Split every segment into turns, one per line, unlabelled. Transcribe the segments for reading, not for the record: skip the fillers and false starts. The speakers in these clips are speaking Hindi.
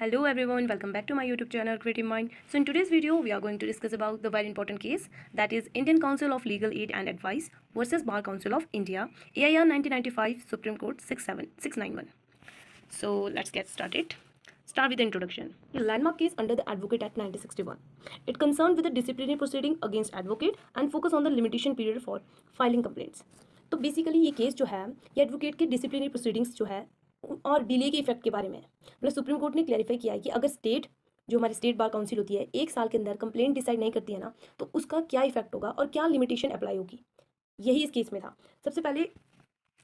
Hello everyone, welcome back to my YouTube channel Creative Mind. So in today's video we are going to discuss about the very important case, that is Indian Council of Legal Aid and Advice versus Bar Council of India, AIR 1995, Supreme Court 691. So let's get started. Start with the introduction. A landmark case under the Advocate Act 1961. It concerned with the disciplinary proceeding against advocate and focus on the limitation period for filing complaints. तो बेसिकली ये केस जो है ये एडवोकेट के डिसिप्लिनरी प्रोसीडिंग्स जो है और डिले के इफेक्ट के बारे में मतलब सुप्रीम कोर्ट ने क्लैरिफाई किया है कि अगर स्टेट जो हमारी स्टेट बार काउंसिल होती है 1 साल के अंदर कंप्लेंट डिसाइड नहीं करती है ना, तो उसका क्या इफेक्ट होगा और क्या लिमिटेशन अप्लाई होगी, यही इस केस में था। सबसे पहले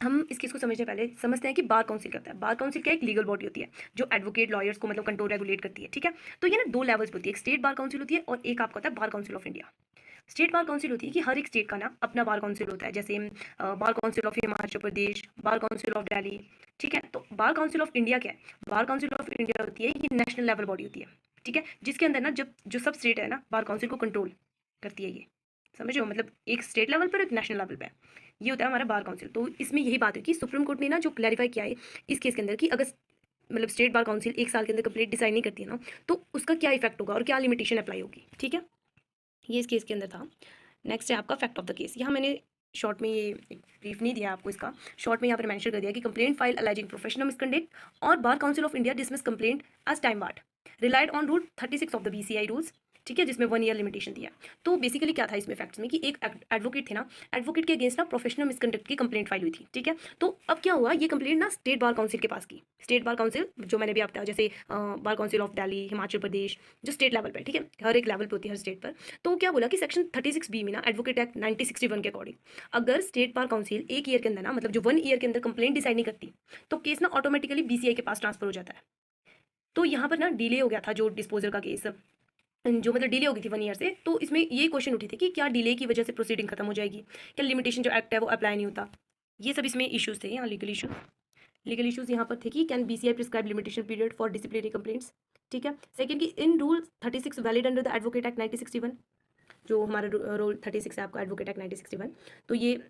हम इस केस को समझने पहले समझते हैं कि बार काउंसिल करता है। बार काउंसिल क्या एक लीगल बॉडी होती है जो एडवोकेट लॉयर्स को मतलब कंट्रोल रेगुलेट करती है, ठीक है। तो ये ना 2 लेवल्स होती है, एक स्टेट बार काउंसिल होती है और एक आपका होता है bar council of India. State bar council होती है कि हर एक स्टेट का ना अपना बार काउंसिल होता है, जैसे Bar council of Himachal Pradesh, bar council of Delhi, ठीक है। तो बार काउंसिल ऑफ इंडिया क्या है? बार काउंसिल ऑफ इंडिया होती है ये नेशनल लेवल बॉडी होती है, ठीक है, जिसके अंदर ना जब जो सब स्टेट है ना बार काउंसिल को कंट्रोल करती है। ये समझो, मतलब एक स्टेट लेवल पर एक नेशनल लेवल पर ये होता है हमारा बार काउंसिल। तो इसमें यही बात है कि सुप्रीम कोर्ट ने ना जो क्लैरिफाई किया है इस केस के अंदर कि अगर मतलब स्टेट बार काउंसिल 1 साल के अंदर कंप्लीट डिसाइड नहीं करती है ना, तो उसका क्या इफेक्ट होगा और क्या लिमिटेशन अप्लाई होगी, ठीक है। ये इस केस के अंदर था। नेक्स्ट है आपका फैक्ट ऑफ द केस। यहाँ मैंने शॉर्ट में ये एक ब्रीफ नहीं दिया आपको, इसका शॉर्ट में यहाँ पर मेंशन कर दिया कि complaint file alleging professional misconduct और Bar council of India dismiss complaint as time barred relied on rule 36 ऑफ द BCI रूल्स, ठीक है, जिसमें 1 ईयर लिमिटेशन दिया। तो बेसिकली क्या था इसमें फैक्ट्स में कि एक एडवोकेट थे ना, एडवोकेट के अगेंस्ट ना प्रोफेशनल मिसकंडक्ट की कंप्लेंट फाइल हुई थी, ठीक है। तो अब क्या हुआ, ये कंप्लेंट ना स्टेट बार काउंसिल के पास की। स्टेट बार काउंसिल जो मैंने भी आपको जैसे Bar council of Delhi, Himachal Pradesh, जो स्टेट लेवल पर, ठीक है, हर एक लेवल पर होती है हर स्टेट पर। तो क्या बोला कि सेक्शन 36B में ना एडवोकेट एक्ट 1961 के अकॉर्डिंग अगर स्टेट बार काउंसिल 1 ईयर के अंदर ना मतलब जो 1 ईयर के अंदर कंप्लेंट डिसाइड नहीं करती, तो केस ना ऑटोमेटिकली BCI के पास ट्रांसफर हो जाता है। तो यहाँ पर ना डिले हो गया था जो डिस्पोजल का केस, जो मतलब डिले हो गई थी 1 ईयर से। तो इसमें ये क्वेश्चन उठी थी कि क्या डिले की वजह से प्रोसीडिंग खत्म हो जाएगी, क्या लिमिटेशन जो एक्ट है वो अप्लाई नहीं होता। ये सब इसमें इश्यूज थे, यहाँ लीगल इश्यूज यहाँ पर थे कि can BCI prescribe limitation period for disciplinary complaints, ठीक है। सेकंड कि in rule 36 valid under the Advocate Act 1961, जो हमारा रूल 36 है आपका एडवोकेट एक्ट 1961, तो ये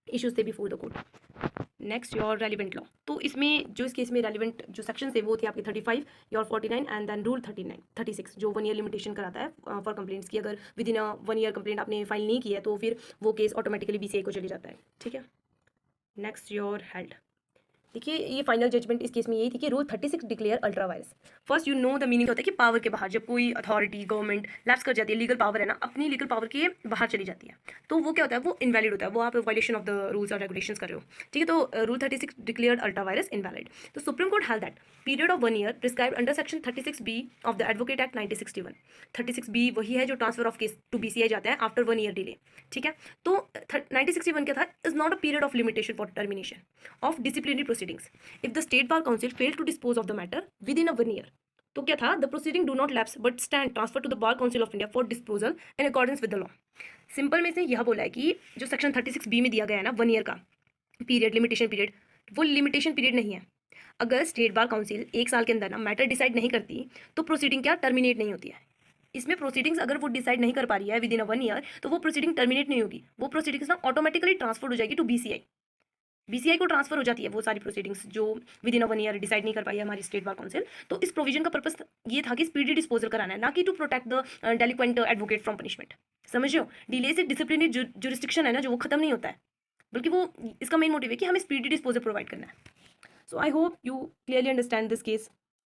इश्यूज थे before the court. Next your relevant law. तो इसमें जो इस केस में रेलिवेंट जो सेक्शन थे वो थे आपके 35, योर 49 एंड देन रूल 36 जो 1 ईयर लिमिटेशन कराता है फॉर कंप्लेंट्स की। अगर विद इन 1 ईयर कंप्लेंट आपने फाइल नहीं की है तो फिर वो केस ऑटोमेटिकली BCI को चली जाता है, ठीक है। Next your held. देखिए ये फाइनल जजमेंट इस केस में यही थी कि rule 36 declare ultra virus. First you know the meaning होता है कि पावर के बाहर जब कोई अथॉरिटी गवर्नमेंट लैप्स कर जाती है, लीगल पावर है ना अपनी लीगल पावर के बाहर चली जाती है, तो वो क्या होता है, वो इनवैलिड होता है, वो आप वायलेशन ऑफ द रूल्स और रेगुलेशंस कर रहे हो, ठीक है। तो rule 36 declare ultra vires invalid. तो Supreme Court held that period of 1 year prescribed under section 36B of the Advocate Act 1961। 36B वही है जो transfer of case to BCI जाता है आफ्टर 1 ईयर डिले, ठीक है। तो 1961 क्या था, is not a period of limitation for termination of disciplinary proceedings if the state bar council fail to dispose of the matter within 1 year. तो क्या था, the proceeding do not lapse but stand transfer to the bar council of India for disposal in accordance with the law. Simple में से यह बोला है कि जो सेक्शन 36B में दिया गया है ना 1 ईयर का पीरियड, लिमिटेशन पीरियड, वो लिमिटेशन पीरियड नहीं है। अगर स्टेट बार काउंसिल 1 साल के अंदर ना मैटर डिसाइड नहीं करती तो प्रोसीडिंग क्या टर्मिनेट नहीं होती है। इसमें प्रोसीडिंग्स अगर वो डिसाइड नहीं कर पा रही है विद इन 1 ईयर तो वो प्रोसीडिंग टर्मिनेट नहीं होगी, वो प्रोसीडिंग्स ना ऑटोमेटिकली ट्रांसफर हो जाएगी टू BCI को ट्रांसफर हो जाती है वो सारी प्रोसीडिंग्स जो विद इन 1 ईयर डिसाइड नहीं कर पाई है हमारी स्टेट बार काउंसिल। तो इस प्रोविजन का पर्पस ये था कि स्पीडी डिस्पोजल कराना है, ना कि to protect the delinquent advocate from punishment. समझ लो, डिले से डिसिप्लिनरी जुरिस्डिक्शन है ना जो वो खत्म नहीं होता है, बल्कि वो इसका मेन मोटिव है कि हमें स्पीडी डिस्पोजल प्रोवाइड करना है। So I hope you clearly understand this case.